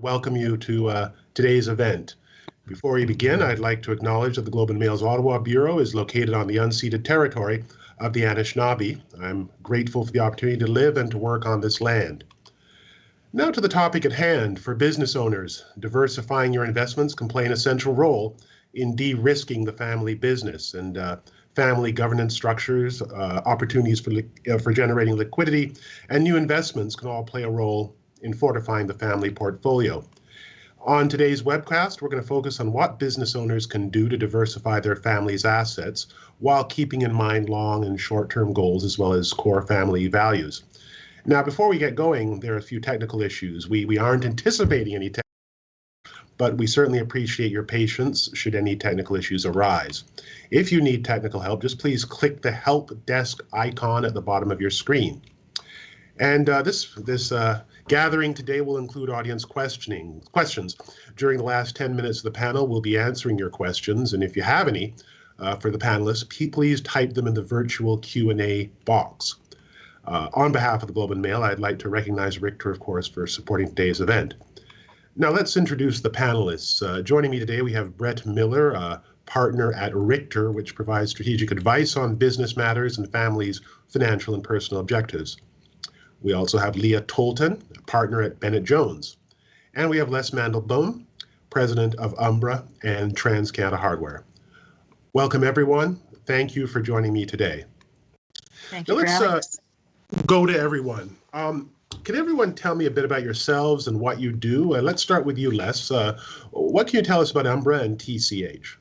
welcome you to today's event. Before we begin, I'd like to acknowledge that the Globe and Mail's Ottawa Bureau is located on the unceded territory of the Anishinaabe. I'm grateful for the opportunity to live and to work on this land. Now to the topic at hand. For business owners, diversifying your investments can play an essential role in de-risking the family business, and family governance structures, opportunities for generating liquidity, and new investments can all play a role in fortifying the family portfolio. On today's webcast, we're going to focus on what business owners can do to diversify their family's assets while keeping in mind long and short-term goals as well as core family values. Now, before we get going, there are a few technical issues. We aren't anticipating any but we certainly appreciate your patience should any technical issues arise. If you need technical help, just please click the help desk icon at the bottom of your screen. And this gathering today will include audience questions. During the last 10 minutes of the panel, we'll be answering your questions, and if you have any for the panelists, please type them in the virtual Q&A box. On behalf of the Globe and Mail, I'd like to recognize Richter, of course, for supporting today's event. Now let's introduce the panelists. Joining me today, we have Brett Miller, a partner at Richter, which provides strategic advice on business matters and families' financial and personal objectives. We also have Leah Tolton, a partner at Bennett Jones. And we have Les Mandelbaum, president of Umbra and TransCanada Hardware. Welcome, everyone. Thank you for joining me today. Thank you for having us. Go to everyone. Can everyone tell me a bit about yourselves and what you do? Let's start with you, Les. What can you tell us about Umbra and TCH?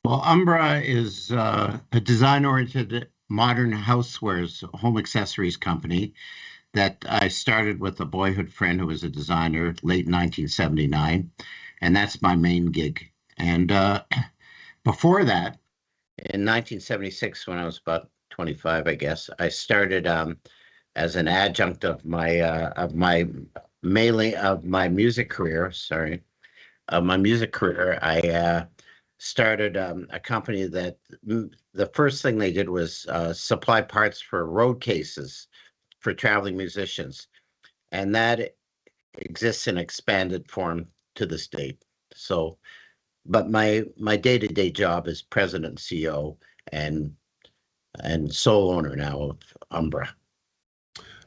Well, Umbra is a design-oriented modern housewares, home accessories company that I started with a boyhood friend who was a designer late 1979, and that's my main gig. And before that, in 1976, when I was about 25, I guess, I started as an adjunct of my music career. I started a company that the first thing they did was supply parts for road cases for traveling musicians, and that exists in expanded form to this date. So, but my day-to-day job is president and CEO and sole owner now of Umbra.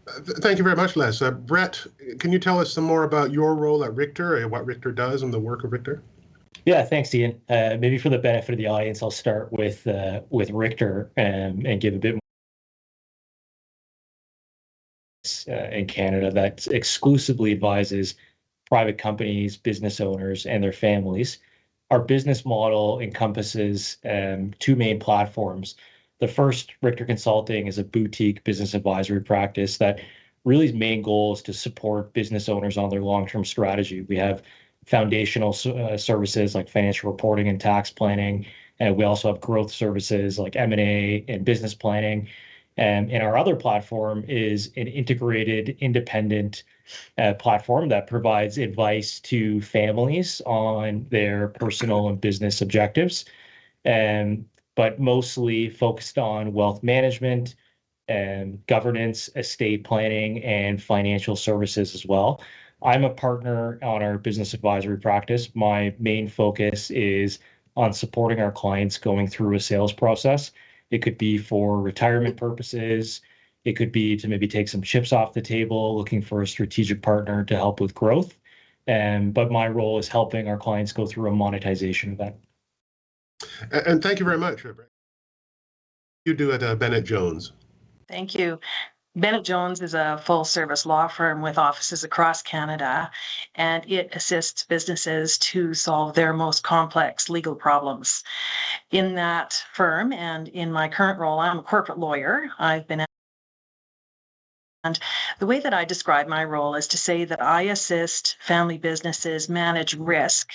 Thank you very much, Les. Brett, can you tell us some more about your role at Richter and what Richter does and the work of Richter? Yeah, thanks, Ian. Maybe for the benefit of the audience, I'll start with Richter and give a bit more in Canada that exclusively advises private companies, business owners, and their families. Our business model encompasses two main platforms. The first, Richter Consulting, is a boutique business advisory practice that really's main goal is to support business owners on their long-term strategy. We have foundational services like financial reporting and tax planning, and we also have growth services like M&A and business planning. And our other platform is an integrated, independent platform that provides advice to families on their personal and business objectives, but mostly focused on wealth management and governance, estate planning, and financial services as well. I'm a partner on our business advisory practice. My main focus is on supporting our clients going through a sales process. It could be for retirement purposes. It could be to maybe take some chips off the table, looking for a strategic partner to help with growth. But my role is helping our clients go through a monetization event. And thank you very much, Brett. You do at Bennett Jones. Thank you. Bennett Jones is a full-service law firm with offices across Canada, and it assists businesses to solve their most complex legal problems. In that firm and in my current role, I'm a corporate lawyer. And the way that I describe my role is to say that I assist family businesses manage risk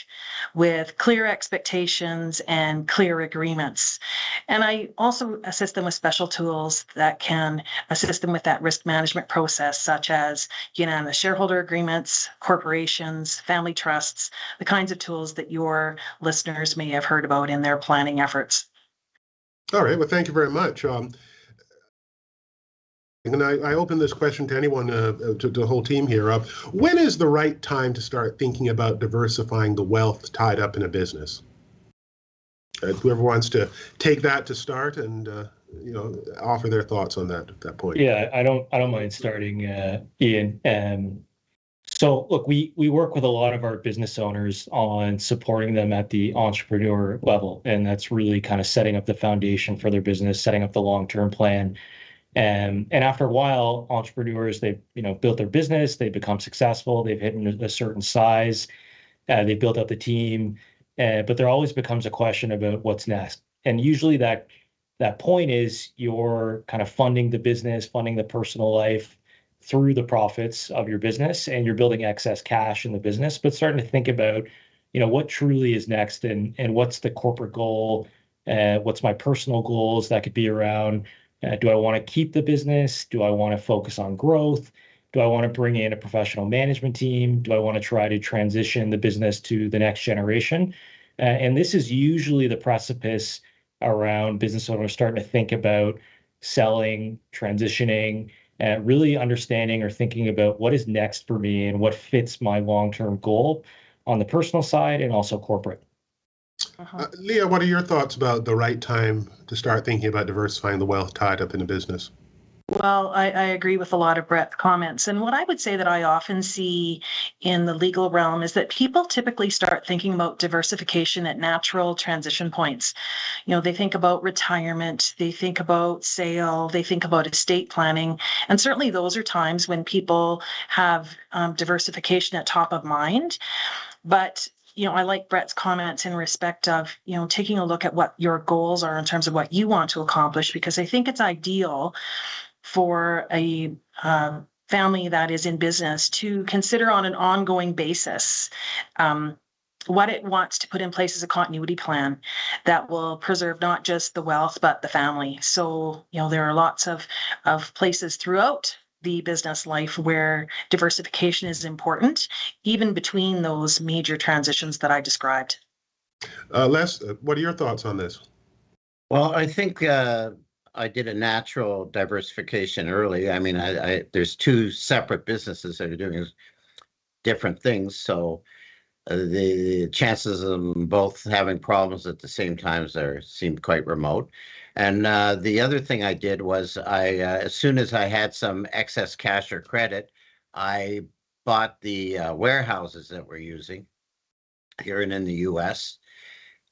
with clear expectations and clear agreements. And I also assist them with special tools that can assist them with that risk management process, such as unanimous shareholder agreements, corporations, family trusts, the kinds of tools that your listeners may have heard about in their planning efforts. All right. Well, thank you very much. And I open this question to anyone, to the whole team here. When is the right time to start thinking about diversifying the wealth tied up in a business? Whoever wants to take that to start and offer their thoughts on that at that point. Yeah, I don't mind starting, Ian. So look, we work with a lot of our business owners on supporting them at the entrepreneur level, and that's really kind of setting up the foundation for their business, setting up the long-term plan. And after a while, entrepreneurs, they've built their business, they've become successful, they've hit a certain size, they've built up the team, but there always becomes a question about what's next. And usually that point is you're kind of funding the business, funding the personal life through the profits of your business, and you're building excess cash in the business, but starting to think about, what truly is next, and what's the corporate goal, what's my personal goals that could be around. Do I want to keep the business? Do I want to focus on growth? Do I want to bring in a professional management team? Do I want to try to transition the business to the next generation? And this is usually the precipice around business owners starting to think about selling, transitioning, really understanding or thinking about what is next for me and what fits my long-term goal on the personal side and also corporate. Leah, what are your thoughts about the right time to start thinking about diversifying the wealth tied up in a business? Well, I agree with a lot of Brett's comments. And what I would say that I often see in the legal realm is that people typically start thinking about diversification at natural transition points. They think about retirement, they think about sale, they think about estate planning. And certainly those are times when people have diversification at top of mind. But I like Brett's comments in respect of, taking a look at what your goals are in terms of what you want to accomplish, because I think it's ideal for a family that is in business to consider on an ongoing basis what it wants to put in place as a continuity plan that will preserve not just the wealth, but the family. So, there are lots of places throughout the business life where diversification is important, even between those major transitions that I described. Les, what are your thoughts on this? Well, I think I did a natural diversification early. I mean, there's two separate businesses that are doing different things, so the chances of them both having problems at the same time seemed quite remote. And the other thing I did was as soon as I had some excess cash or credit, I bought the warehouses that we're using here and in the U.S.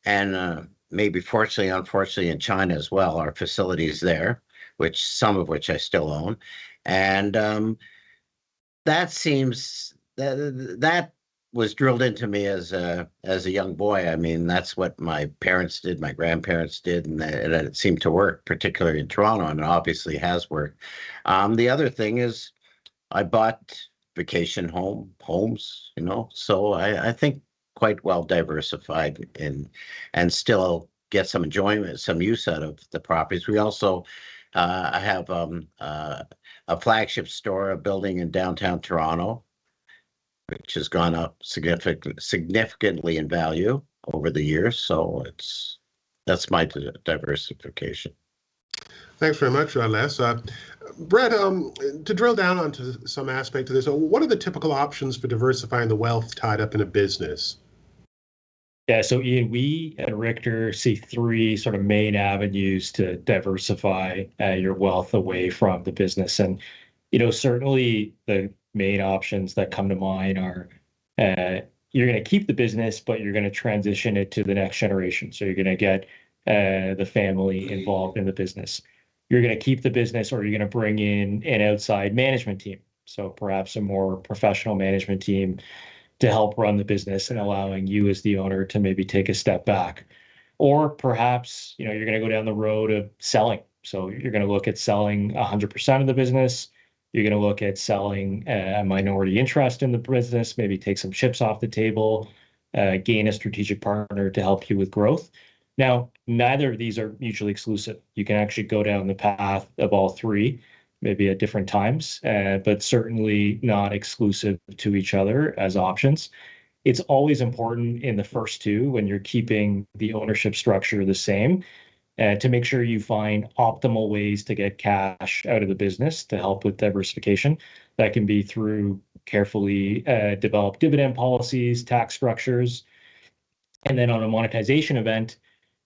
and maybe fortunately, unfortunately, in China as well, our facilities there, some of which I still own. And that seems that was drilled into me as a young boy. I mean, that's what my parents did, my grandparents did, and it seemed to work, particularly in Toronto, and it obviously has worked. The other thing is I bought vacation homes, so I think quite well diversified and still get some enjoyment, some use out of the properties. We also have a flagship store, a building in downtown Toronto, which has gone up significantly in value over the years. So that's my diversification. Thanks very much, Les. Brett, to drill down onto some aspect of this, what are the typical options for diversifying the wealth tied up in a business? Yeah, so Ian, we at Richter see three sort of main avenues to diversify your wealth away from the business. And, certainly the main options that come to mind are you're going to keep the business, but you're going to transition it to the next generation. So you're going to get the family involved in the business. You're going to keep the business, or you're going to bring in an outside management team. So perhaps a more professional management team to help run the business and allowing you as the owner to maybe take a step back. Or perhaps, you're going to go down the road of selling. So you're going to look at selling 100% of the business. You're going to look at selling a minority interest in the business, maybe take some chips off the table, gain a strategic partner to help you with growth. Now, neither of these are mutually exclusive. You can actually go down the path of all three, maybe at different times, but certainly not exclusive to each other as options. It's always important in the first two, when you're keeping the ownership structure the same, to make sure you find optimal ways to get cash out of the business to help with diversification. That can be through carefully developed dividend policies, tax structures, and then on a monetization event,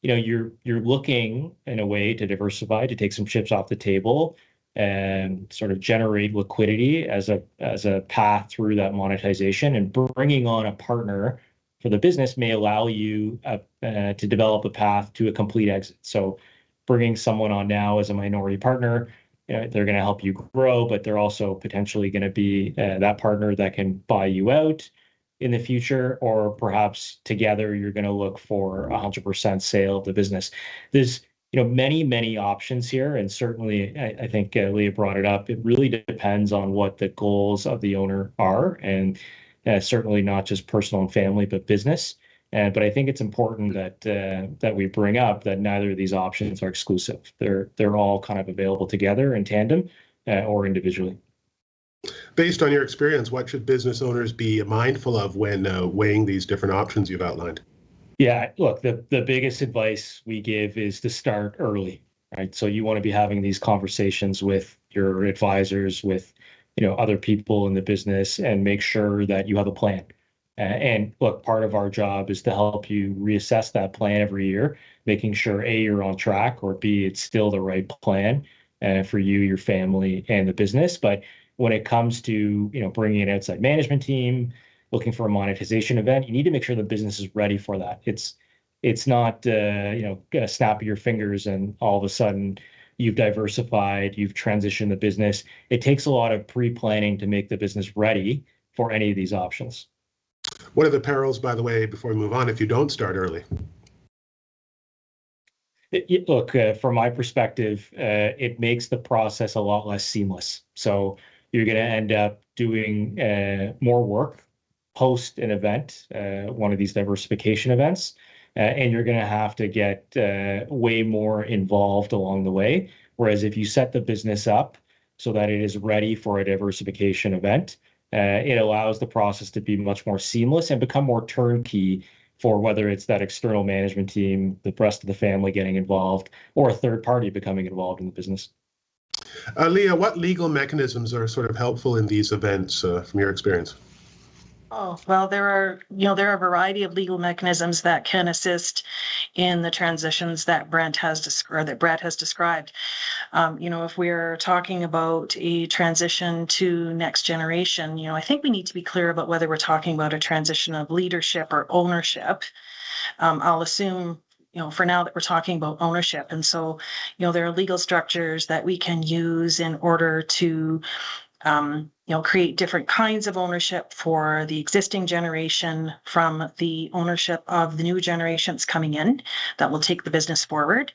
you're looking in a way to diversify, to take some chips off the table and sort of generate liquidity as a path through that monetization. And bringing on a partner for the business may allow you to develop a path to a complete exit. So bringing someone on now as a minority partner, they're going to help you grow, but they're also potentially going to be that partner that can buy you out in the future, or perhaps together you're going to look for 100% sale of the business. There's many options here, and certainly I think Leah brought it up. It really depends on what the goals of the owner are, and certainly not just personal and family, but business. But I think it's important that we bring up that neither of these options are exclusive. They're all kind of available together in tandem or individually. Based on your experience, what should business owners be mindful of when weighing these different options you've outlined? Yeah, look, the biggest advice we give is to start early, right? So you want to be having these conversations with your advisors, with other people in the business, and make sure that you have a plan. And look, part of our job is to help you reassess that plan every year, making sure A, you're on track, or B, it's still the right plan for you, your family, and the business. But when it comes to bringing an outside management team, looking for a monetization event, you need to make sure the business is ready for that. It's not gonna snap your fingers and all of a sudden you've diversified, you've transitioned the business. It takes a lot of pre-planning to make the business ready for any of these options. What are the perils, by the way, before we move on, if you don't start early? Look, from my perspective, it makes the process a lot less seamless. So you're going to end up doing more work post an event, one of these diversification events, and you're going to have to get way more involved along the way. Whereas if you set the business up so that it is ready for a diversification event, it allows the process to be much more seamless and become more turnkey for whether it's that external management team, the rest of the family getting involved, or a third party becoming involved in the business. Leah, what legal mechanisms are sort of helpful in these events from your experience? Oh, well, there are a variety of legal mechanisms that can assist in the transitions that Brett has described. If we're talking about a transition to next generation, I think we need to be clear about whether we're talking about a transition of leadership or ownership. I'll assume for now that we're talking about ownership. And so, there are legal structures that we can use in order to create different kinds of ownership for the existing generation from the ownership of the new generations coming in that will take the business forward.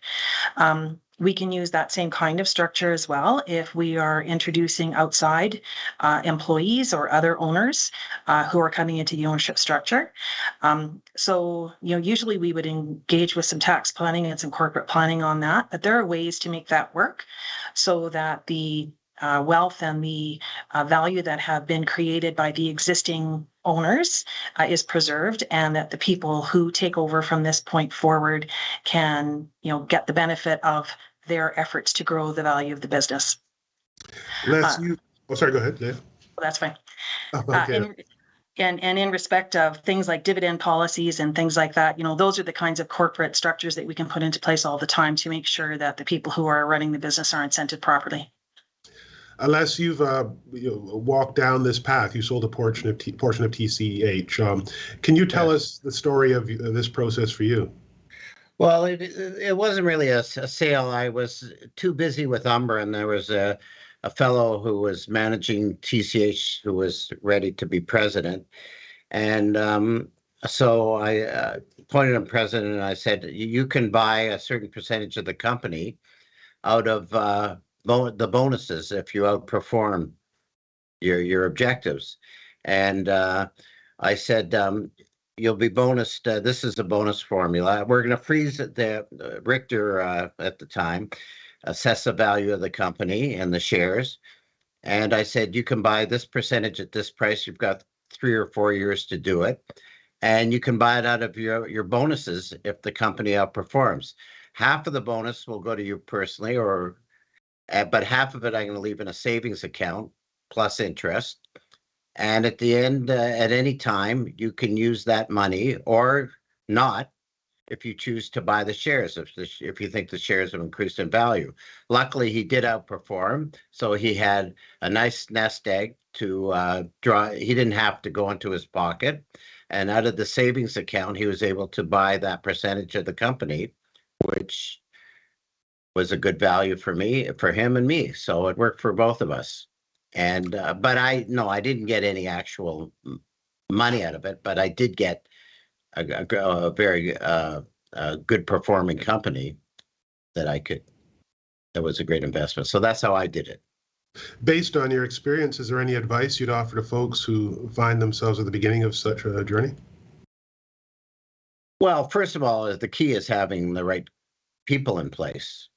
We can use that same kind of structure as well if we are introducing outside employees or other owners who are coming into the ownership structure. So, usually we would engage with some tax planning and some corporate planning on that, but there are ways to make that work so that the wealth and the value that have been created by the existing owners is preserved, and that the people who take over from this point forward can, get the benefit of their efforts to grow the value of the business. Sorry, go ahead, Dave. That's fine. Okay. And in respect of things like dividend policies and things like that, those are the kinds of corporate structures that we can put into place all the time to make sure that the people who are running the business are incented properly. Unless you've walked down this path, you sold a portion of TCH. Can you tell us the story of this process for you? Well, it wasn't really a sale. I was too busy with Umbra, and there was a fellow who was managing TCH who was ready to be president. And so I appointed him president, and I said, you can buy a certain percentage of the company out of the bonuses if you outperform your objectives. And I said, you'll be bonused. This is a bonus formula. We're going to freeze the Richter at the time, assess the value of the company and the shares. And I said, you can buy this percentage at this price. You've got 3 or 4 years to do it. And you can buy it out of your bonuses if the company outperforms. half of the bonus will go to you personally, or but half of it I'm going to leave in a savings account plus interest. And at the end, at any time, you can use that money or not if you choose to buy the shares, if you think the shares have increased in value. Luckily, he did outperform, so he had a nice nest egg to draw. He didn't have to go into his pocket. And out of the savings account, he was able to buy that percentage of the company, which was a good value for me, for him and me. So it worked for both of us. And but I didn't get any actual money out of it, but I did get a very good performing company that was a great investment. So that's how I did it. Based on your experience, is there any advice you'd offer to folks who find themselves at the beginning of such a journey? Well, first of all, the key is having the right people in place.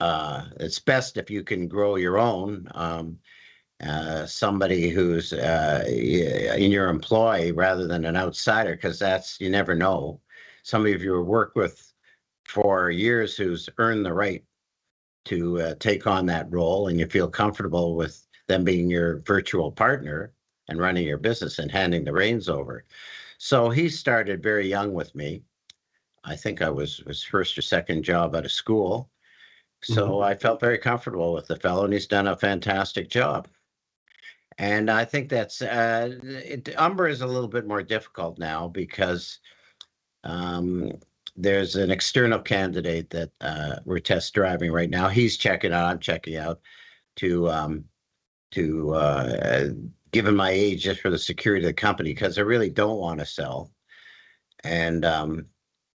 It's best if you can grow your own. Somebody who's in your employ rather than an outsider, because you never know. Somebody you work with for years who's earned the right to take on that role, and you feel comfortable with them being your virtual partner and running your business and handing the reins over. So he started very young with me. I think I was his first or second job out of school. So I felt very comfortable with the fellow, and he's done a fantastic job. And I think that's Umber is a little bit more difficult now because there's an external candidate that we're test driving right now. He's checking out, I'm checking out to given my age, just for the security of the company, because I really don't want to sell. And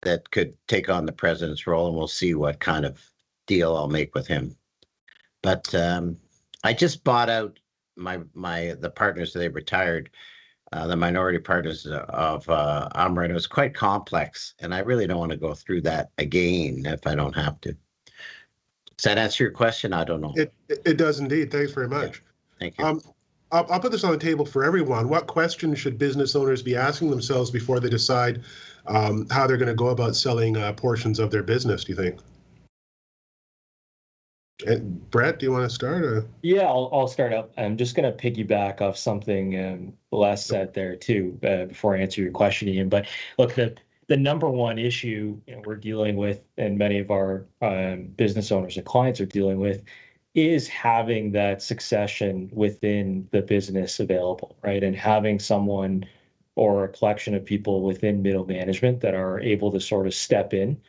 that could take on the president's role, and we'll see what kind of deal I'll make with him. But I just bought out the partners. They retired, the minority partners of Umber, and it was quite complex, and I really don't want to go through that again if I don't have to. Does that answer your question? I don't know. It does indeed. Thanks very much. Yeah. Thank you. I'll put this on the table for everyone. What questions should business owners be asking themselves before they decide how they're going to go about selling portions of their business, do you think? Brett, do you want to start? Or? Yeah, I'll start out. I'm just going to piggyback off something Les said there too before I answer your question, Ian. But look, the number one issue we're dealing with, and many of our business owners and clients are dealing with, is having that succession within the business available, right? And having someone or a collection of people within middle management that are able to sort of step in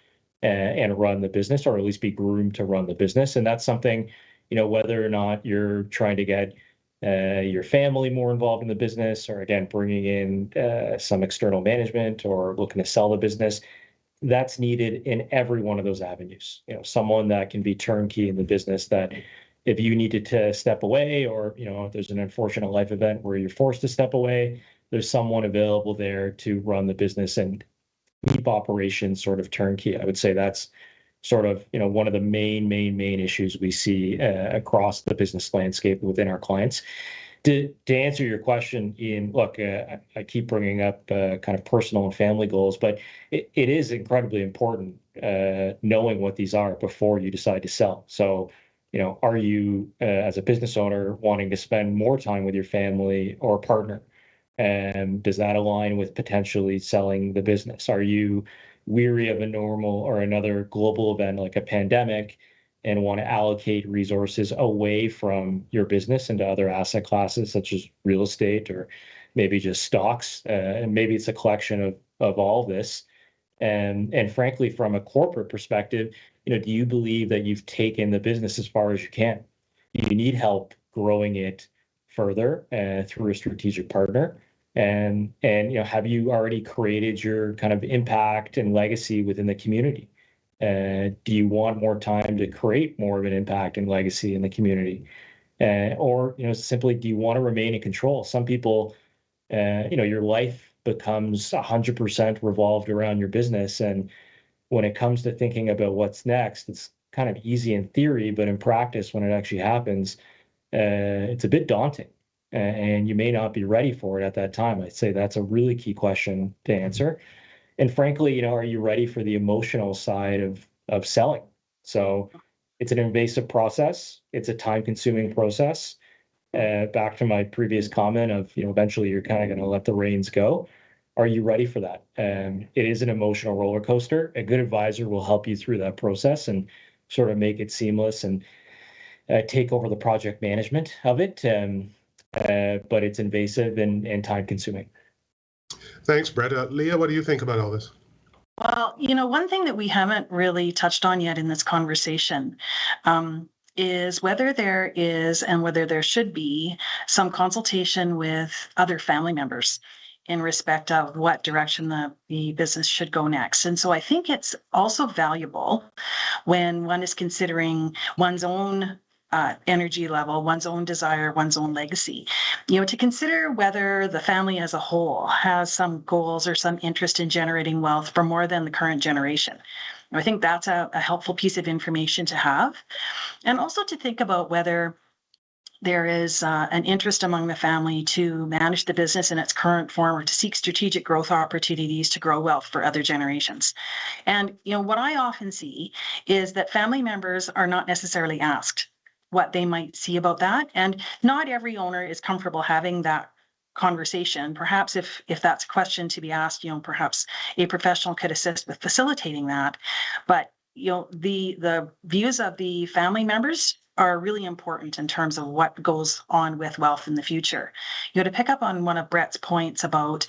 and run the business, or at least be groomed to run the business. And that's something, whether or not you're trying to get your family more involved in the business, or again, bringing in some external management, or looking to sell the business, that's needed in every one of those avenues. Someone that can be turnkey in the business, that if you needed to step away, or, if there's an unfortunate life event where you're forced to step away, there's someone available there to run the business and keep operations sort of turnkey. I would say that's sort of, one of the main issues we see across the business landscape within our clients. To answer your question, Ian, look, I keep bringing up kind of personal and family goals, but it is incredibly important knowing what these are before you decide to sell. So, are you, as a business owner, wanting to spend more time with your family or partner? And does that align with potentially selling the business? Are you weary of a normal or another global event like a pandemic and want to allocate resources away from your business into other asset classes such as real estate, or maybe just stocks? And maybe it's a collection of all this. And frankly, from a corporate perspective, do you believe that you've taken the business as far as you can? You need help growing it further through a strategic partner. And have you already created your kind of impact and legacy within the community? Do you want more time to create more of an impact and legacy in the community? Or simply, do you want to remain in control? Some people, your life becomes 100% revolved around your business. And when it comes to thinking about what's next, it's kind of easy in theory, but in practice, when it actually happens, it's a bit daunting. And you may not be ready for it at that time. I'd say that's a really key question to answer. And frankly, are you ready for the emotional side of selling? So it's an invasive process. It's a time-consuming process. Back to my previous comment of, eventually you're kind of going to let the reins go. Are you ready for that? It is an emotional roller coaster. A good advisor will help you through that process and sort of make it seamless and take over the project management of it. But it's invasive and time consuming. Thanks, Brett. Leah, what do you think about all this? Well, one thing that we haven't really touched on yet in this conversation is whether there is and whether there should be some consultation with other family members in respect of what direction the business should go next. And so I think it's also valuable when one is considering one's own energy level, one's own desire, one's own legacy, to consider whether the family as a whole has some goals or some interest in generating wealth for more than the current generation. I think that's a helpful piece of information to have. And also to think about whether there is an interest among the family to manage the business in its current form or to seek strategic growth opportunities to grow wealth for other generations. And, what I often see is that family members are not necessarily asked what they might see about that. And not every owner is comfortable having that conversation. Perhaps if that's a question to be asked, perhaps a professional could assist with facilitating that. But the views of the family members are really important in terms of what goes on with wealth in the future. To pick up on one of Brett's points about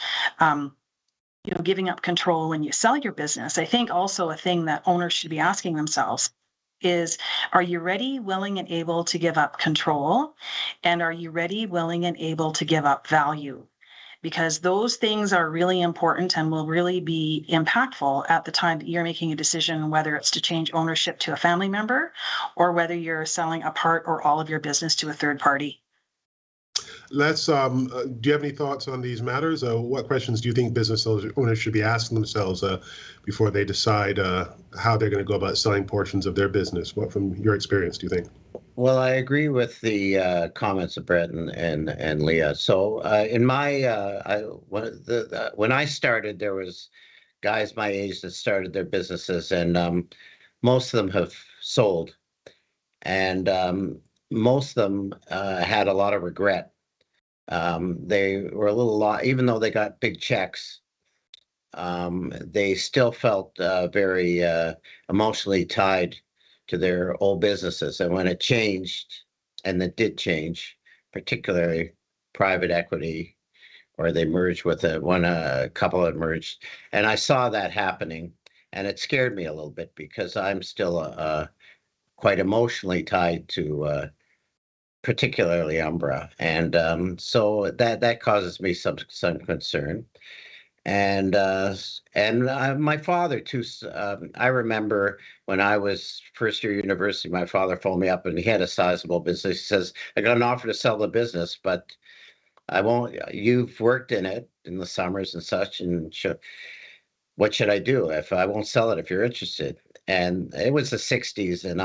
giving up control when you sell your business, I think also a thing that owners should be asking themselves is, are you ready, willing, and able to give up control? And are you ready, willing, and able to give up value? Because those things are really important and will really be impactful at the time that you're making a decision, whether it's to change ownership to a family member or whether you're selling a part or all of your business to a third party. Let's. Do you have any thoughts on these matters? What questions do you think business owners should be asking themselves before they decide how they're going to go about selling portions of their business? What, from your experience, do you think? Well, I agree with the comments of Brett and Leah. So in my when I started, there was guys my age that started their businesses, and most of them have sold, and most of them had a lot of regret. They were a little, even though they got big checks, they still felt very emotionally tied to their old businesses. And when it changed, and it did change, particularly private equity, or they merged with a couple had merged, and I saw that happening, and it scared me a little bit because I'm still quite emotionally tied to particularly Umbra, and so that causes me some concern. And my father too. I remember when I was first year university, my father phoned me up and he had a sizable business. He says, "I got an offer to sell the business, but I won't. You've worked in it in the summers and such, and what should I do if I won't sell it if you're interested?" And it was the '60s, and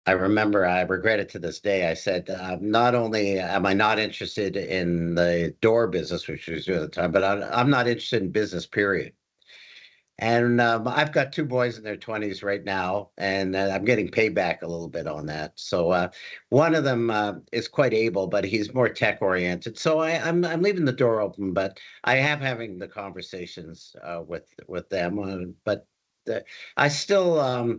I remember, I regret it to this day. I said, not only am I not interested in the door business, which was at the time, but I'm not interested in business, period. And I've got two boys in their 20s right now, and I'm getting payback a little bit on that. So one of them is quite able, but he's more tech oriented. So I'm leaving the door open, but I am having the conversations with them. But I still.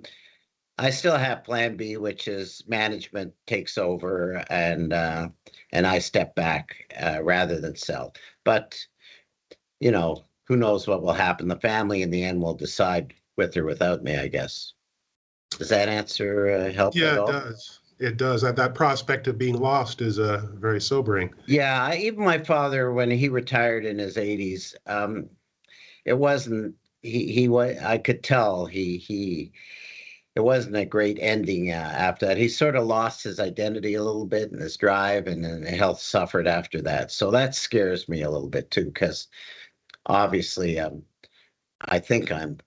I still have plan B, which is management takes over and I step back rather than sell. But, who knows what will happen? The family in the end will decide with or without me, I guess. Does that answer help at all? Yeah, it does. It does. That prospect of being lost is very sobering. Yeah, even my father, when he retired in his 80s, it wasn't, I could tell it wasn't a great ending after that. He sort of lost his identity a little bit and his drive, and then health suffered after that. So that scares me a little bit too, because obviously I think I'm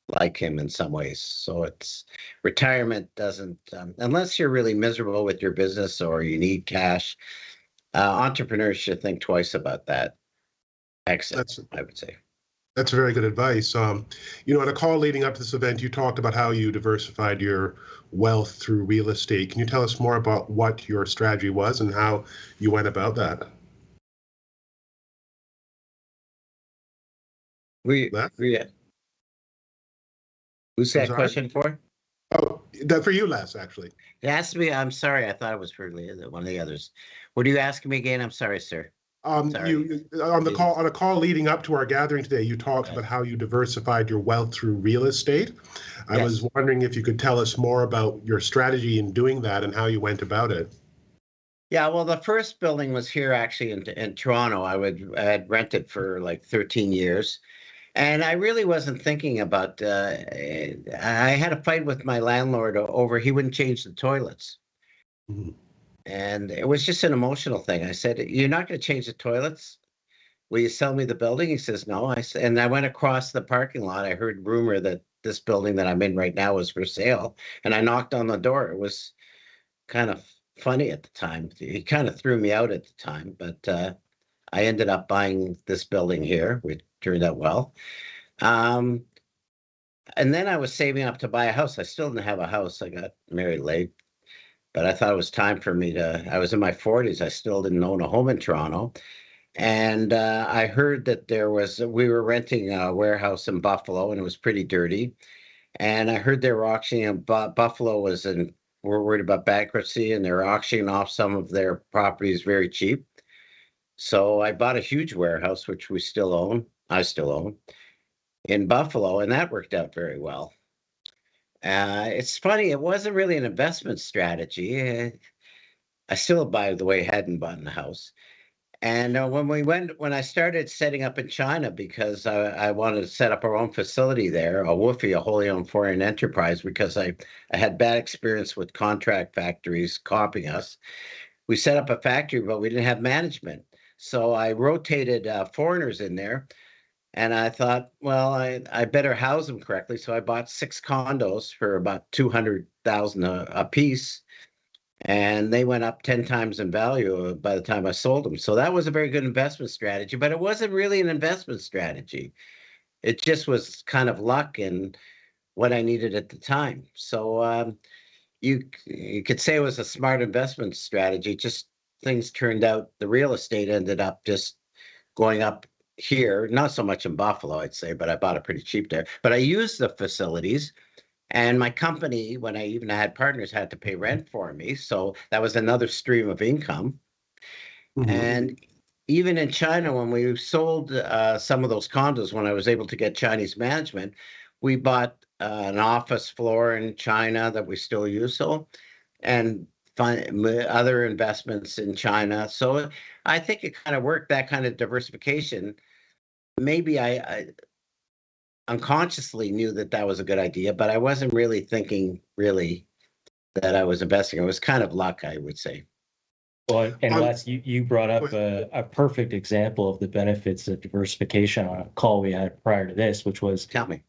like him in some ways. So it's retirement doesn't, unless you're really miserable with your business or you need cash, entrepreneurs should think twice about that exit, I would say. That's very good advice. On a call leading up to this event, you talked about how you diversified your wealth through real estate. Can you tell us more about what your strategy was and how you went about that? Les? Who's I'm that sorry? question for? Oh, that for you, Les, actually. It asked me. I'm sorry. I thought it was for one of the others. What are you asking me again? I'm sorry, sir. Sorry. On a call leading up to our gathering today, you talked about how you diversified your wealth through real estate. I was wondering if you could tell us more about your strategy in doing that and how you went about it. Yeah, well, the first building was here actually in Toronto. I had rented for like 13 years. And I really wasn't thinking about, I had a fight with my landlord over, he wouldn't change the toilets. Mhm. And it was just an emotional thing. I said, "You're not going to change the toilets? Will you sell me the building?" He says, "No." And I went across the parking lot. I heard rumor that this building that I'm in right now was for sale. And I knocked on the door. It was kind of funny at the time. He kind of threw me out at the time, but I ended up buying this building here, which turned out well. Um, and then I was saving up to buy a house. I still didn't have a house. I got married late, but I thought it was time for me I was in my 40s. I still didn't own a home in Toronto. And I heard that we were renting a warehouse in Buffalo and it was pretty dirty. And I heard they were auctioning, Buffalo were worried about bankruptcy and they're auctioning off some of their properties very cheap. So I bought a huge warehouse, which I still own in Buffalo, and that worked out very well. It's funny, it wasn't really an investment strategy. I still, by the way, hadn't bought a house. And when I started setting up in China, because I wanted to set up our own facility there, a wholly owned foreign enterprise, because I had bad experience with contract factories copying us. We set up a factory, but we didn't have management. So I rotated foreigners in there. And I thought, well, I better house them correctly. So I bought 6 condos for about 200,000 a piece, and they went up 10 times in value by the time I sold them. So that was a very good investment strategy, but it wasn't really an investment strategy. It just was kind of luck and what I needed at the time. So you could say it was a smart investment strategy. Just things turned out. The real estate ended up just going up here, not so much in Buffalo, I'd say, but I bought it pretty cheap there. But I used the facilities, and my company, when I even had partners, had to pay rent for me. So that was another stream of income. Mhm. And even in China, when we sold some of those condos, when I was able to get Chinese management, we bought an office floor in China that we still use. So, and find other investments in China. So I think it kind of worked, that kind of diversification. Maybe I unconsciously knew that that was a good idea, but I wasn't really thinking really that I was investing. It was kind of luck, I would say. Well, and Um, Les, you brought up a perfect example of the benefits of diversification on a call we had prior to this, which was Tell me.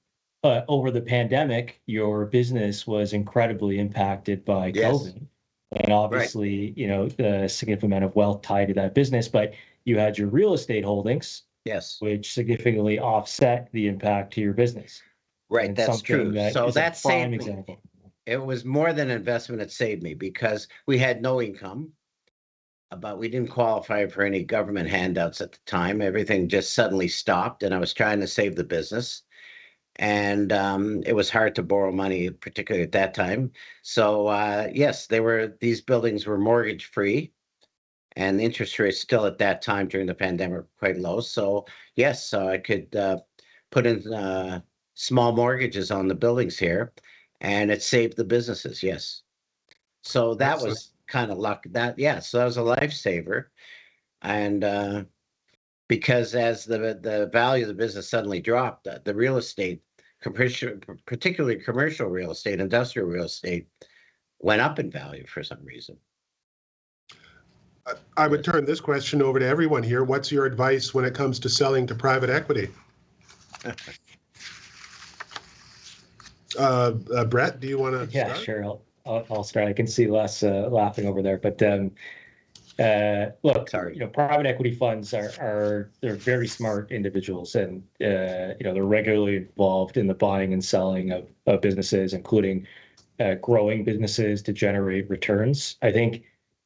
over the pandemic, your business was incredibly impacted by Yes. COVID. And obviously, a significant amount of wealth tied to that business, but you had your real estate holdings, Yes. which significantly offset the impact to your business. Right. And That's something true. that So is a that prime saved me. example. It was more than investment. It saved me because we had no income, but we didn't qualify for any government handouts at the time. Everything just suddenly stopped, and I was trying to save the business. And it was hard to borrow money, particularly at that time. So yes, these buildings were mortgage free, and the interest rates still at that time during the pandemic were quite low. So yes, so I could put in small mortgages on the buildings here, and it saved the businesses. Yes, so that Excellent. was kind of luck. So that was a lifesaver, and because as the value of the business suddenly dropped, the real estate, particularly commercial real estate, industrial real estate, went up in value for some reason. I would turn this question over to everyone here. What's your advice when it comes to selling to private equity? Brett, do you want to Yeah, start? sure. I'll start. I can see Les laughing over there, but Look, Sorry. private equity funds they're very smart individuals, and they're regularly involved in the buying and selling of businesses, including growing businesses to generate returns. I think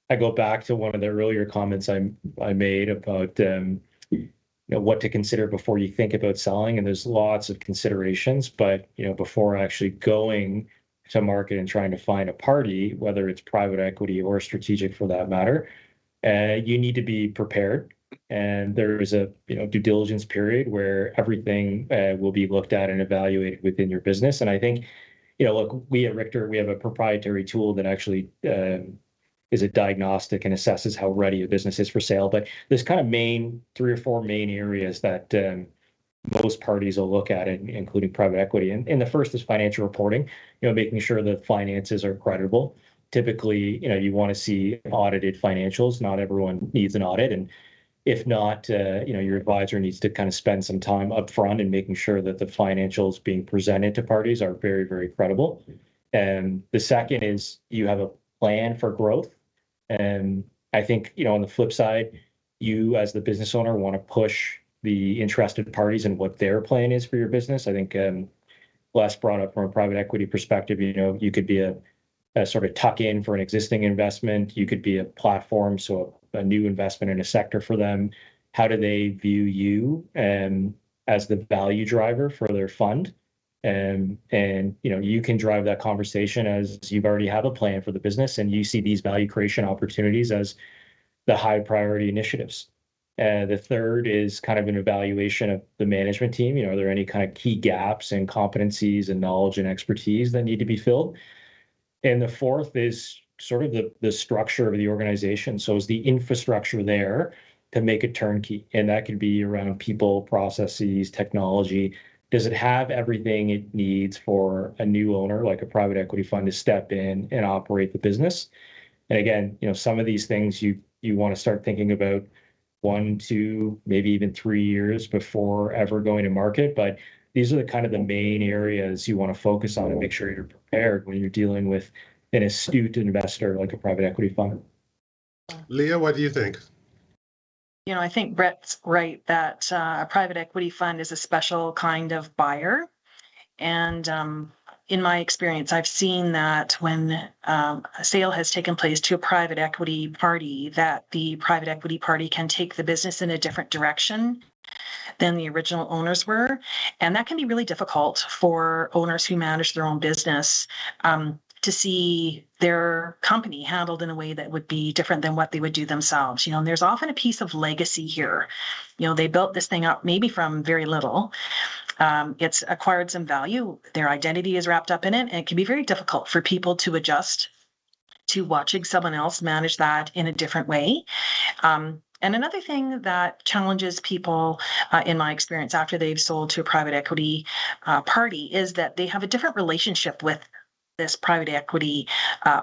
I go back to one of the earlier comments I made about what to consider before you think about selling, and there's lots of considerations. But before actually going to market and trying to find a party, whether it's private equity or strategic for that matter, you need to be prepared. And there is a due diligence period where everything will be looked at and evaluated within your business. And I think, look, we at Richter, we have a proprietary tool that actually is a diagnostic and assesses how ready a business is for sale. But there's kind of three or four main areas that most parties will look at it, including private equity. And the first is financial reporting, making sure that finances are credible. Typically, you want to see audited financials. Not everyone needs an audit. And if not, your advisor needs to kind of spend some time upfront in making sure that the financials being presented to parties are very, very credible. And the second is you have a plan for growth. And I think, on the flip side, you as the business owner want to push the interested parties and what their plan is for your business. I think Les brought up from a private equity perspective, you could be a sort of tuck in for an existing investment. You could be a platform, so a new investment in a sector for them. How do they view you as the value driver for their fund? And you can drive that conversation as you've already have a plan for the business, and you see these value creation opportunities as the high priority initiatives. The third is kind of an evaluation of the management team. Are there any kind of key gaps and competencies and knowledge and expertise that need to be filled? And the fourth is sort of the structure of the organization. So is the infrastructure there to make it turnkey? And that could be around people, processes, technology. Does it have everything it needs for a new owner, like a private equity fund, to step in and operate the business? And again, some of these things you want to start thinking about 1, 2, maybe even 3 years before ever going to market. But these are the kind of the main areas you want to focus on and make sure you're prepared when you're dealing with an astute investor like a private equity fund. Leah, what do you think? I think Brett's right that a private equity fund is a special kind of buyer. And in my experience, I've seen that when a sale has taken place to a private equity party, that the private equity party can take the business in a different direction than the original owners were. And that can be really difficult for owners who manage their own business to see their company handled in a way that would be different than what they would do themselves. And there's often a piece of legacy here. They built this thing up maybe from very little. It's acquired some value. Their identity is wrapped up in it. And it can be very difficult for people to adjust to watching someone else manage that in a different way. And another thing that challenges people, in my experience, after they've sold to a private equity party, is that they have a different relationship with this private equity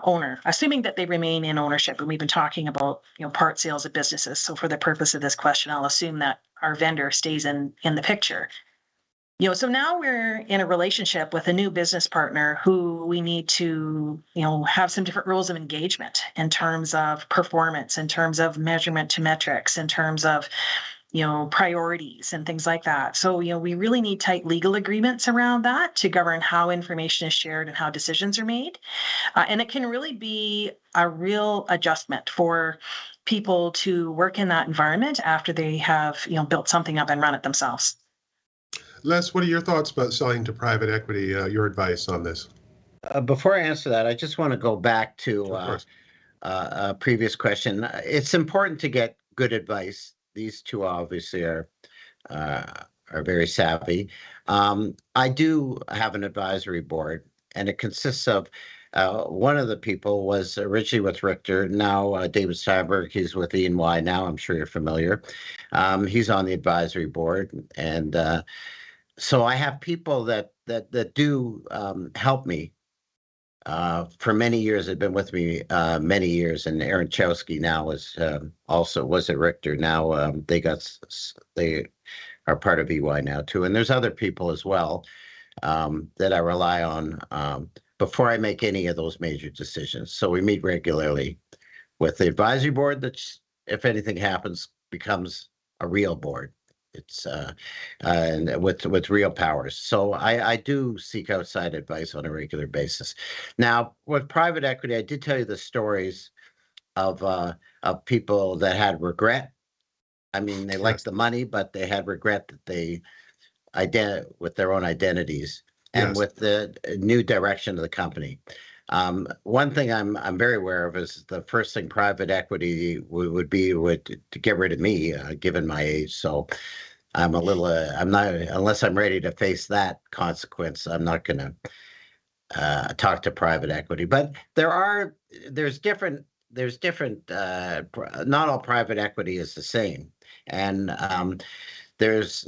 owner, assuming that they remain in ownership. And we've been talking about part sales of businesses. So for the purpose of this question, I'll assume that our vendor stays in the picture. So now we're in a relationship with a new business partner who we need to, have some different rules of engagement in terms of performance, in terms of measurement to metrics, in terms of, priorities and things like that. So, we really need tight legal agreements around that to govern how information is shared and how decisions are made. And it can really be a real adjustment for people to work in that environment after they have, built something up and run it themselves. Les, what are your thoughts about selling to private equity? Your advice on this? Before I answer that, I just want to go back to a previous question. It's important to get good advice. These two obviously are very savvy. I do have an advisory board, and it consists of one of the people was originally with Richter. Now David Steinberg, he's with E&Y now. I'm sure you're familiar. He's on the advisory board, and so I have people that do help me. For many years, have been with me many years, and Aaron Chowski now is also was at Richter. Now they are part of EY now too, and there's other people as well that I rely on before I make any of those major decisions. So we meet regularly. with the advisory board that's, if anything happens, becomes a real board. It's and with real powers. So I do seek outside advice on a regular basis. Now, with private equity, I did tell you the stories of people that had regret. I mean, they liked Yes. the money, but they had regret that they with their own identities and Yes. with the new direction of the company. One thing I'm very aware of is the first thing private equity would to get rid of me, given my age. So I'm a little, I'm not, unless I'm ready to face that consequence, I'm not going to talk to private equity. But there's different, not all private equity is the same. And there's,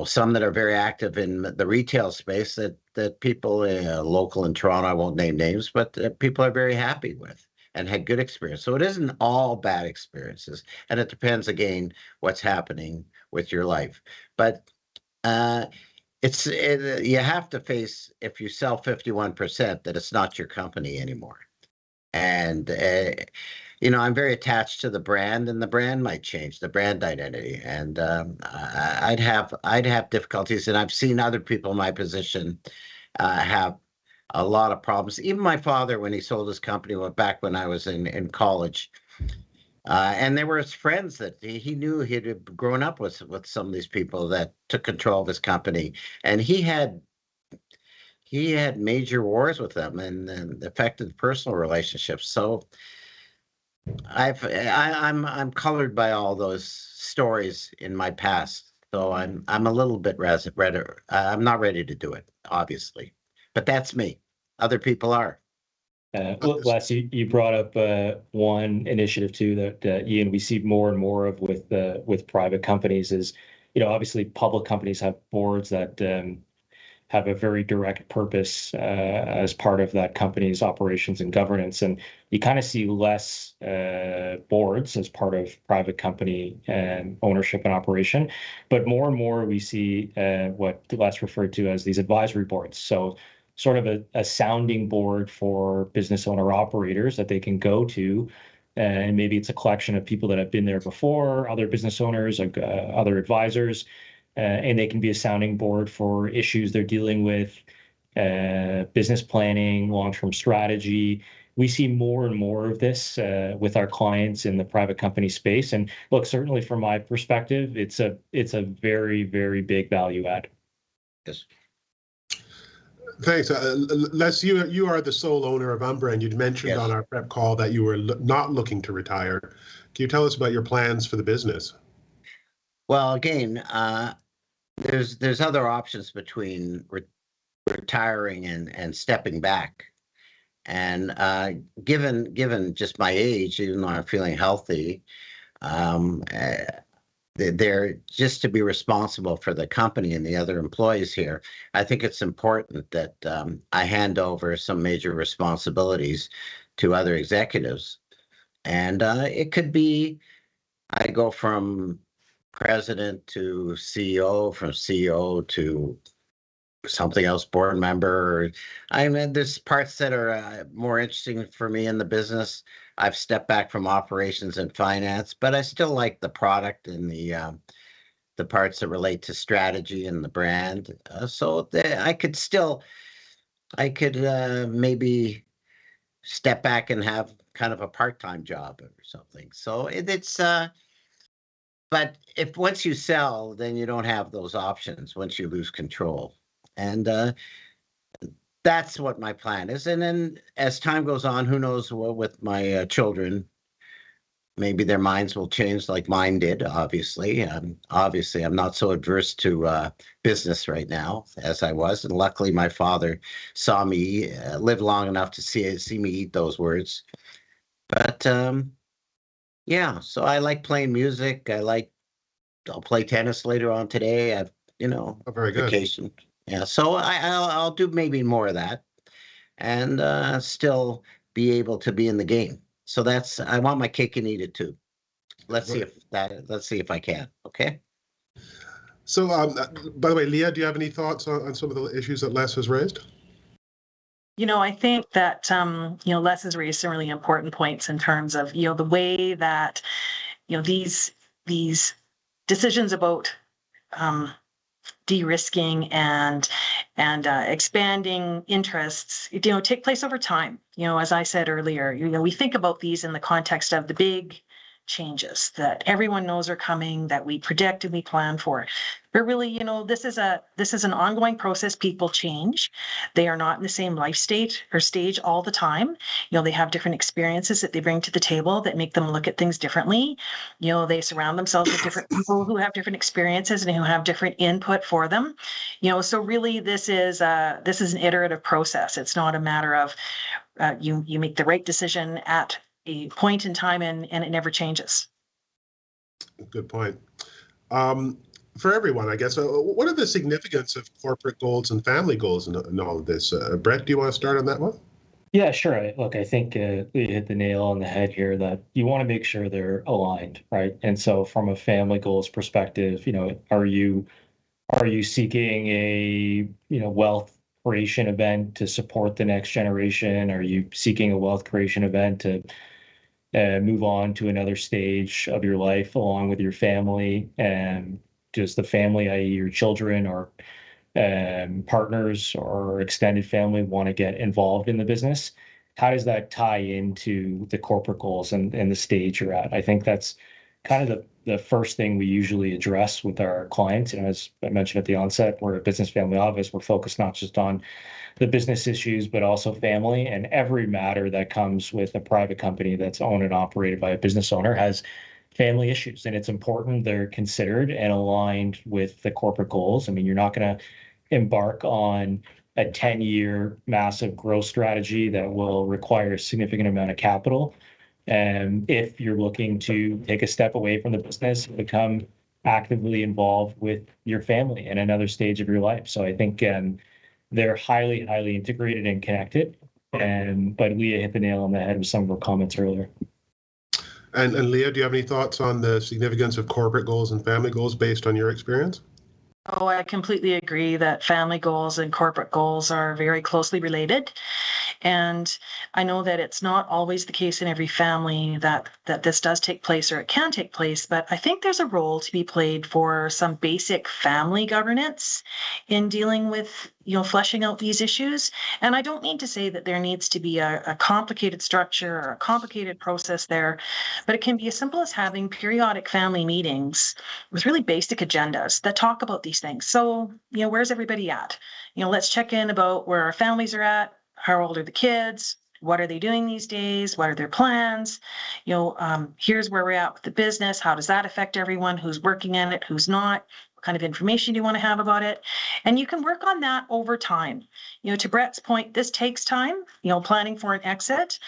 some that are very active in the retail space that people local in Toronto, I won't name names, but people are very happy with and had good experience. So it isn't all bad experiences. And it depends, again, what's happening with your life. But you have to face, if you sell 51%, that it's not your company anymore. And I'm very attached to the brand, and the brand might change, the brand identity, and I'd have difficulties. And I've seen other people in my position have a lot of problems. Even my father, when he sold his company, went back when I was in college. And there were his friends that he knew he had grown up with some of these people that took control of his company, and he had major wars with them and affected personal relationships. So I'm colored by all those stories in my past. So I'm a little bit I'm not ready to do it, obviously, but that's me. Other people are. Les, you brought up one initiative too that Ian, we see more and more of with private companies is, obviously public companies have boards that have a very direct purpose as part of that company's operations and governance. And you kind of see less boards as part of private company ownership and operation. But more and more we see what Les referred to as these advisory boards. So sort of a sounding board for business owner operators that they can go to. And maybe it's a collection of people that have been there before, other business owners, other advisors, and they can be a sounding board for issues they're dealing with, business planning, long-term strategy. We see more and more of this with our clients in the private company space. And look, certainly from my perspective, it's a very, very big value add. Yes. Thanks. Les, you are the sole owner of Umbra, and you'd mentioned Yes. on our prep call that you were not looking to retire. Can you tell us about your plans for the business? Well, again, there's other options between retiring and stepping back. And given just my age, even though I'm feeling healthy, they're just to be responsible for the company and the other employees here. I think it's important that I hand over some major responsibilities to other executives. And it could be I go from president to CEO, from CEO to something else, board member. I mean, there's parts that are more interesting for me in the business. I've stepped back from operations and finance, but I still like the product and the parts that relate to strategy and the brand. I could maybe step back and have kind of a part-time job or something. So but if once you sell, then you don't have those options once you lose control. And that's what my plan is. And then as time goes on, who knows what with my children, maybe their minds will change like mine did, obviously. Obviously, I'm not so adverse to business right now as I was. And luckily, my father saw me live long enough to see me eat those words. But yeah, so I like playing music. I'll play tennis later on today. I've, very good. vacation. Yeah, so I'll do maybe more of that, and still be able to be in the game. So I want my cake and eat it too. Let's see if I can. Okay. So, by the way, Leah, do you have any thoughts on some of the issues that Les has raised? I think that, Les has raised some really important points in terms of, the way that, these decisions about um, de-risking and expanding interests, take place over time. As I said earlier, we think about these in the context of the big changes that everyone knows are coming, that we predict and we plan for. But really, this is an ongoing process. People change. They are not in the same life state or stage all the time. They have different experiences that they bring to the table that make them look at things differently. They surround themselves with different people who have different experiences and who have different input for them. So really, this is an iterative process. It's not a matter of you make the right decision at a point in time and it never changes. Good point. Um, for everyone, I guess, what are the significance of corporate goals and family goals in all of this? Brett, do you want to start on that one? Yeah, sure. Look, I think you hit the nail on the head here that you want to make sure they're aligned, right? And so, from a family goals perspective, are you seeking a wealth creation event to support the next generation? Are you seeking a wealth creation event to move on to another stage of your life along with your family? And does the family, i.e., your children or partners or extended family, want to get involved in the business? How does that tie into the corporate goals and the stage you're at? I think that's kind of the first thing we usually address with our clients. As I mentioned at the onset, we're a business family office. We're focused not just on the business issues, but also family. And every matter that comes with a private company that's owned and operated by a business owner has family issues. And it's important they're considered and aligned with the corporate goals. I mean, you're not going to embark on a 10-year massive growth strategy that will require a significant amount of capital. And if you're looking to take a step away from the business and become actively involved with your family in another stage of your life. So I think they're highly, highly integrated and connected. But Leah hit the nail on the head with some of her comments earlier. And Leah, do you have any thoughts on the significance of corporate goals and family goals based on your experience? Oh, I completely agree that family goals and corporate goals are very closely related. And I know that it's not always the case in every family that this does take place or it can take place, but I think there's a role to be played for some basic family governance in dealing with, fleshing out these issues. And I don't mean to say that there needs to be a complicated structure or a complicated process there, but it can be as simple as having periodic family meetings with really basic agendas that talk about these things. So, where's everybody at? Let's check in about where our families are at. How old are the kids? What are they doing these days? What are their plans? Here's where we're at with the business. How does that affect everyone? Who's working in it? Who's not? What kind of information do you want to have about it? And you can work on that over time. To Brett's point, this takes time. Planning for an exit,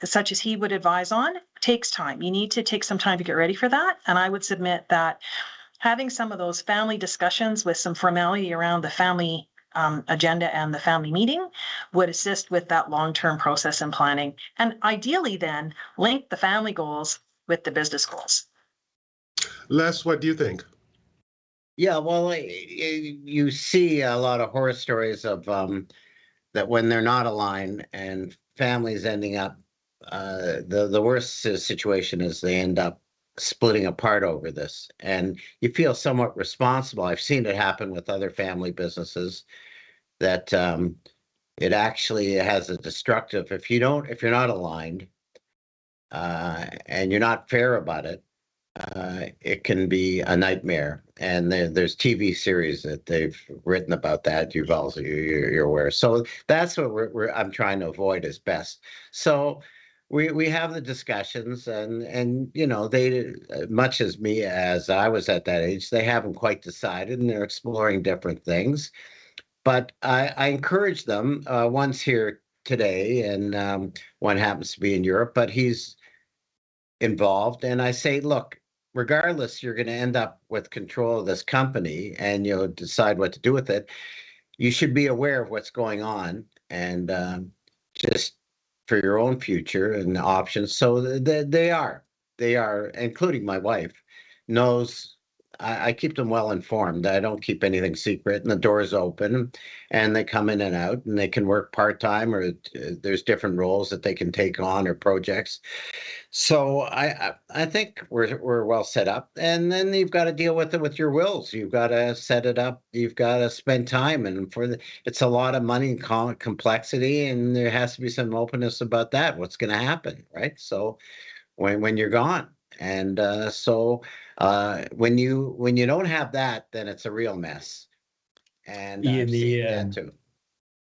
such as he would advise on, takes time. You need to take some time to get ready for that. And I would submit that having some of those family discussions with some formality around the family agenda and the family meeting would assist with that long-term process and planning. And ideally then link the family goals with the business goals. Les, what do you think? Yeah, well, you see a lot of horror stories of that when they're not aligned and families ending up, the worst situation is they end up splitting apart over this. And you feel somewhat responsible. I've seen it happen with other family businesses that it actually has a destructive, if you're not aligned and you're not fair about it, it can be a nightmare. And there's TV series that they've written about that. You're aware. So that's what I'm trying to avoid as best. So we have the discussions, and they, much as me as I was at that age, they haven't quite decided, and they're exploring different things. But I encourage them. One's here today, and one happens to be in Europe, but he's involved. And I say, look, regardless, you're going to end up with control of this company, and you'll decide what to do with it. You should be aware of what's going on, and just for your own future and options. So they are, including my wife, knows I keep them well informed. I don't keep anything secret, and the door's open, and they come in and out, and they can work part-time, or there's different roles that they can take on or projects. So I think we're well set up, and then you've got to deal with it with your wills. You've got to set it up. You've got to spend time, and it's a lot of money and complexity, and there has to be some openness about that. What's going to happen, right? So when you're gone, and when you don't have that, then it's a real mess. And Ian, I've seen that too.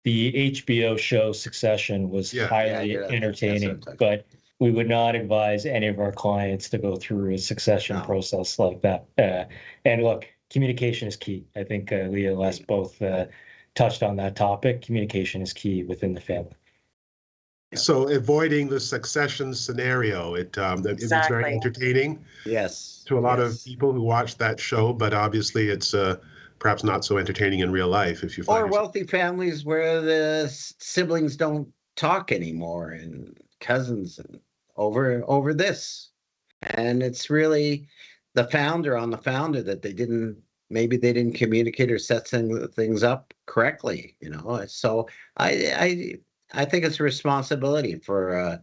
The HBO show Succession was highly entertaining, but we would not advise any of our clients to go through a succession process like that. And look, communication is key. I think Leah and Les both touched on that topic. Communication is key within the family. So avoiding the succession scenario, it is very entertaining. Yes. To a lot of people who watch that show, but obviously it's perhaps not so entertaining in real life if you find or wealthy families where the siblings don't talk anymore, and cousins, and over this, and it's really the founder that maybe they didn't communicate or set things up correctly, so I think it's a responsibility for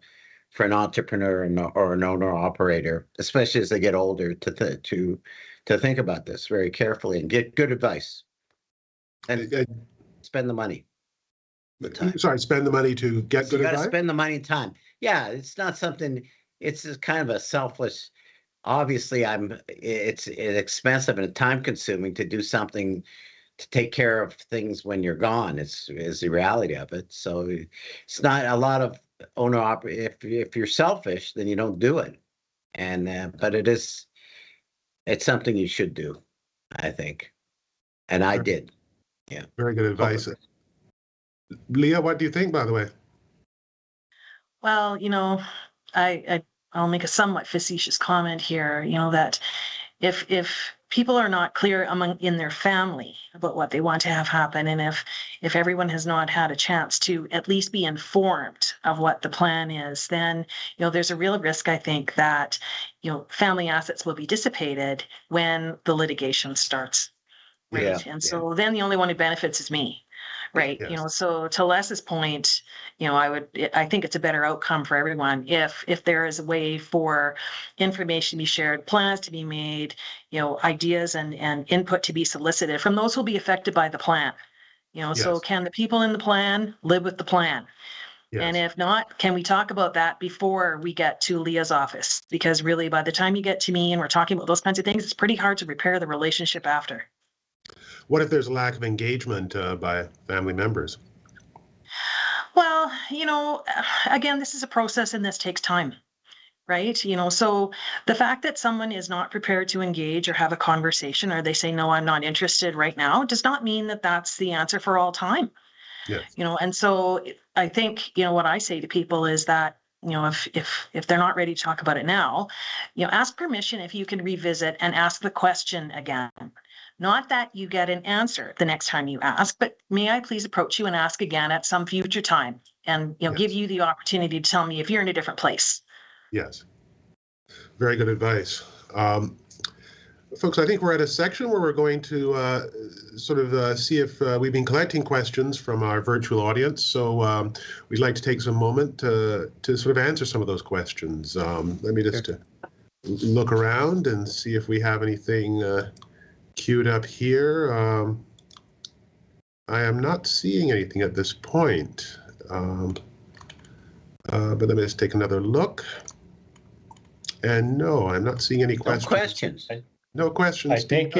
an entrepreneur or an owner operator, especially as they get older, to think about this very carefully and get good advice and spend the money. Spend the money to get good advice? You got to spend the money and time. Yeah, it's not something, it's just kind of a selfless, obviously it's expensive and time consuming to do something to take care of things when you're gone. Is the reality of it. So it's not a lot of if you're selfish, then you don't do it. And but it's something you should do, I think. And I did. Yeah. Very good advice. Leah, what do you think, by the way? Well, I'll make a somewhat facetious comment here, that if people are not clear in their family about what they want to have happen, and if everyone has not had a chance to at least be informed of what the plan is, then there's a real risk, I think, that family assets will be dissipated when the litigation starts, right? So then the only one who benefits is me. Right. Yes. So to Les's point, I think it's a better outcome for everyone if there is a way for information to be shared, plans to be made, ideas and input to be solicited from those who will be affected by the plan. So can the people in the plan live with the plan? Yes. And if not, can we talk about that before we get to Leah's office? Because really, by the time you get to me and we're talking about those kinds of things, it's pretty hard to repair the relationship after. What if there's a lack of engagement by family members? Well, again, this is a process and this takes time, right? So the fact that someone is not prepared to engage or have a conversation, or they say, no, I'm not interested right now, does not mean that that's the answer for all time. Yes. And so I think, what I say to people is that, if they're not ready to talk about it now, ask permission if you can revisit and ask the question again. Not that you get an answer the next time you ask, but may I please approach you and ask again at some future time and, give you the opportunity to tell me if you're in a different place. Yes. Very good advice. Folks, I think we're at a section where we're going to see if we've been collecting questions from our virtual audience. So we'd like to take some moment to sort of answer some of those questions. Let me just look around and see if we have anything queued up here. I am not seeing anything at this point, but let me just take another look. And no, I'm not seeing any questions. No questions. I think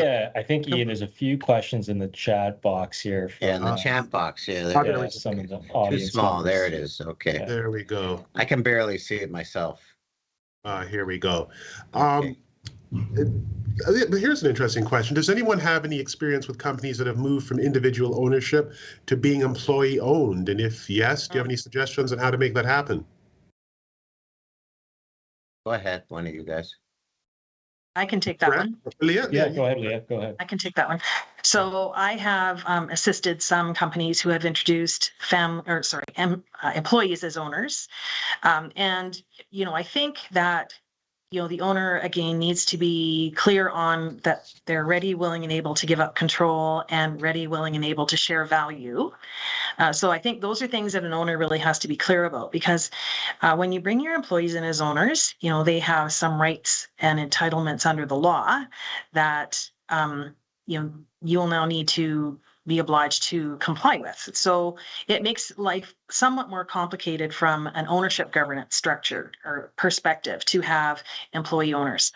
Ian, there's a few questions in the chat box here. In the chat box. Some of the audience. Too small. Members. There it is. Okay. Yeah. There we go. I can barely see it myself. Here we go. Okay. But here's an interesting question. Does anyone have any experience with companies that have moved from individual ownership to being employee owned? And if yes, do you have any suggestions on how to make that happen? Go ahead, one of you guys. I can take that one. Leah? Yeah, go ahead, Leah. Go ahead. I can take that one. So I have assisted some companies who have introduced employees as owners. And, I think that the owner again needs to be clear on that they're ready, willing, and able to give up control, and ready, willing, and able to share value. So I think those are things that an owner really has to be clear about, because when you bring your employees in as owners, they have some rights and entitlements under the law that you'll now need to be obliged to comply with. So it makes life somewhat more complicated from an ownership governance structure or perspective to have employee owners.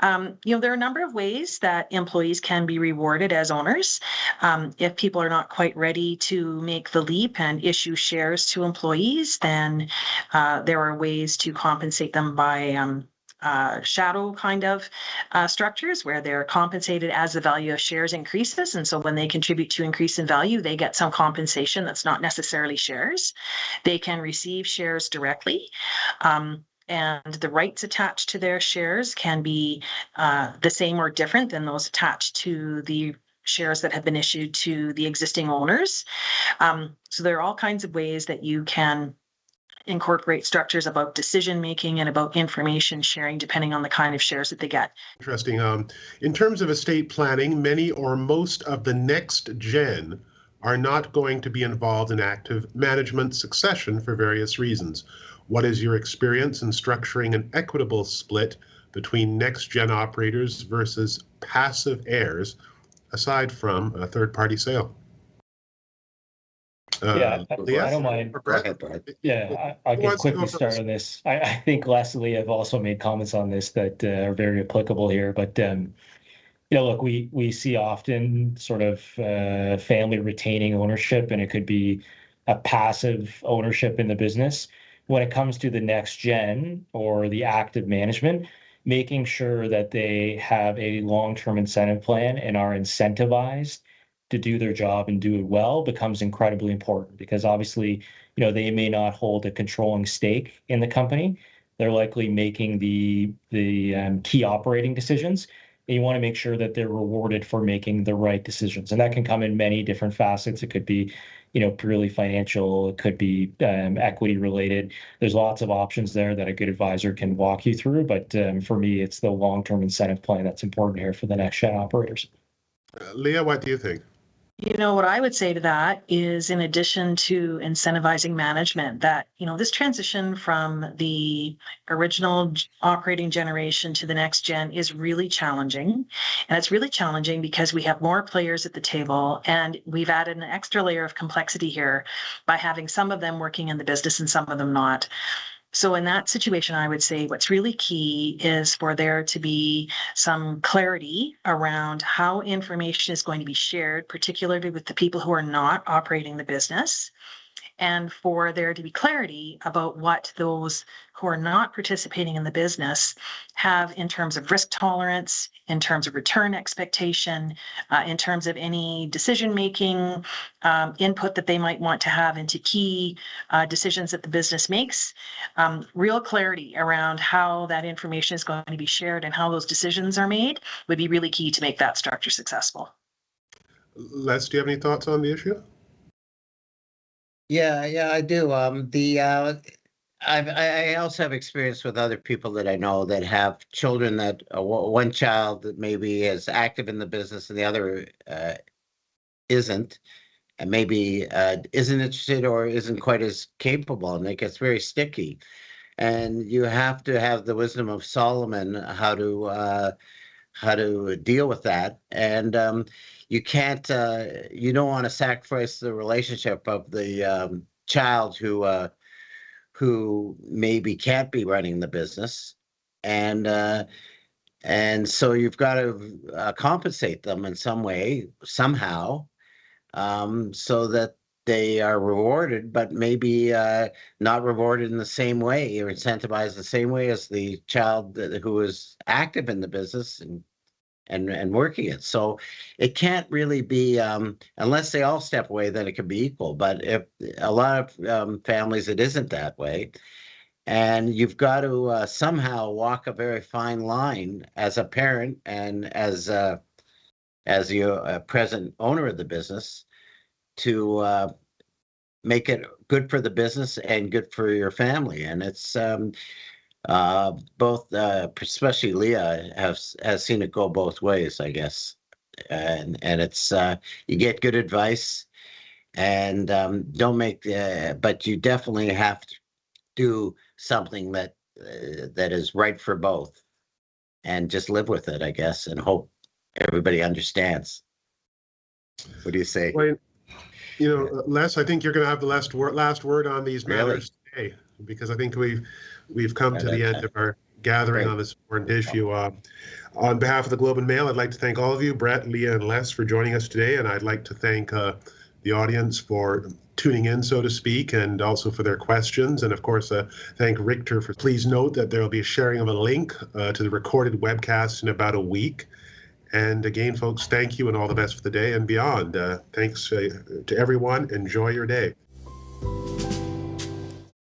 There are a number of ways that employees can be rewarded as owners. If people are not quite ready to make the leap and issue shares to employees, then there are ways to compensate them by shadow kind of structures where they're compensated as the value of shares increases. And so when they contribute to increase in value, they get some compensation that's not necessarily shares. They can receive shares directly. And the rights attached to their shares can be the same or different than those attached to the shares that have been issued to the existing owners. So there are all kinds of ways that you can incorporate structures about decision making and about information sharing, depending on the kind of shares that they get. Interesting. In terms of estate planning, many or most of the next gen are not going to be involved in active management succession for various reasons. What is your experience in structuring an equitable split between next gen operators versus passive heirs, aside from a third-party sale? Yeah, Leah? I don't mind. Go ahead, Brad. Yeah, I Who can wants to go quickly start first? on this. I think Leslie have also made comments on this that are very applicable here. But look, we see often sort of family retaining ownership, and it could be a passive ownership in the business. When it comes to the next gen or the active management, making sure that they have a long-term incentive plan and are incentivized to do their job and do it well becomes incredibly important, because obviously, they may not hold a controlling stake in the company. They're likely making the key operating decisions. And you want to make sure that they're rewarded for making the right decisions. And that can come in many different facets. It could be, purely financial. It could be equity related. There's lots of options there that a good advisor can walk you through. But for me, it's the long-term incentive plan that's important here for the next gen operators. Leah, what do you think? What I would say to that is, in addition to incentivizing management, that, this transition from the original operating generation to the next gen is really challenging. And it's really challenging because we have more players at the table, and we've added an extra layer of complexity here by having some of them working in the business and some of them not. So in that situation, I would say what's really key is for there to be some clarity around how information is going to be shared, particularly with the people who are not operating the business, and for there to be clarity about what those who are not participating in the business have in terms of risk tolerance, in terms of return expectation, in terms of any decision-making input that they might want to have into key decisions that the business makes. Real clarity around how that information is going to be shared and how those decisions are made would be really key to make that structure successful. Les, do you have any thoughts on the issue? Yeah, I do. I also have experience with other people that I know that have children that one child that maybe is active in the business and the other isn't, and maybe isn't interested or isn't quite as capable, and it gets very sticky. And you have to have the wisdom of Solomon how to deal with that. And you can't, you don't want to sacrifice the relationship of the child who maybe can't be running the business, and so you've got to compensate them in some way, somehow, so that they are rewarded, but maybe not rewarded in the same way or incentivized the same way as the child who is active in the business and working it. So it can't really be, unless they all step away, then it can be equal. But if a lot of families, it isn't that way. And you've got to somehow walk a very fine line as a parent and as the present owner of the business to make it good for the business and good for your family. And it's Both, especially Leah, has seen it go both ways, I guess. And it's you get good advice, and don't make but you definitely have to do something that is right for both, and just live with it, I guess, and hope everybody understands. What do you say? Well, Les, I think you're going to have the last word on these matters today, because I think we've come to the end of our gathering on this important issue. On behalf of the Globe and Mail, I'd like to thank all of you, Brett, Leah, and Les, for joining us today, and I'd like to thank the audience for tuning in, so to speak, and also for their questions. And of course, thank Richter for. Please note that there will be a sharing of a link to the recorded webcast in about a week. And again, folks, thank you and all the best for the day and beyond. Thanks to everyone. Enjoy your day.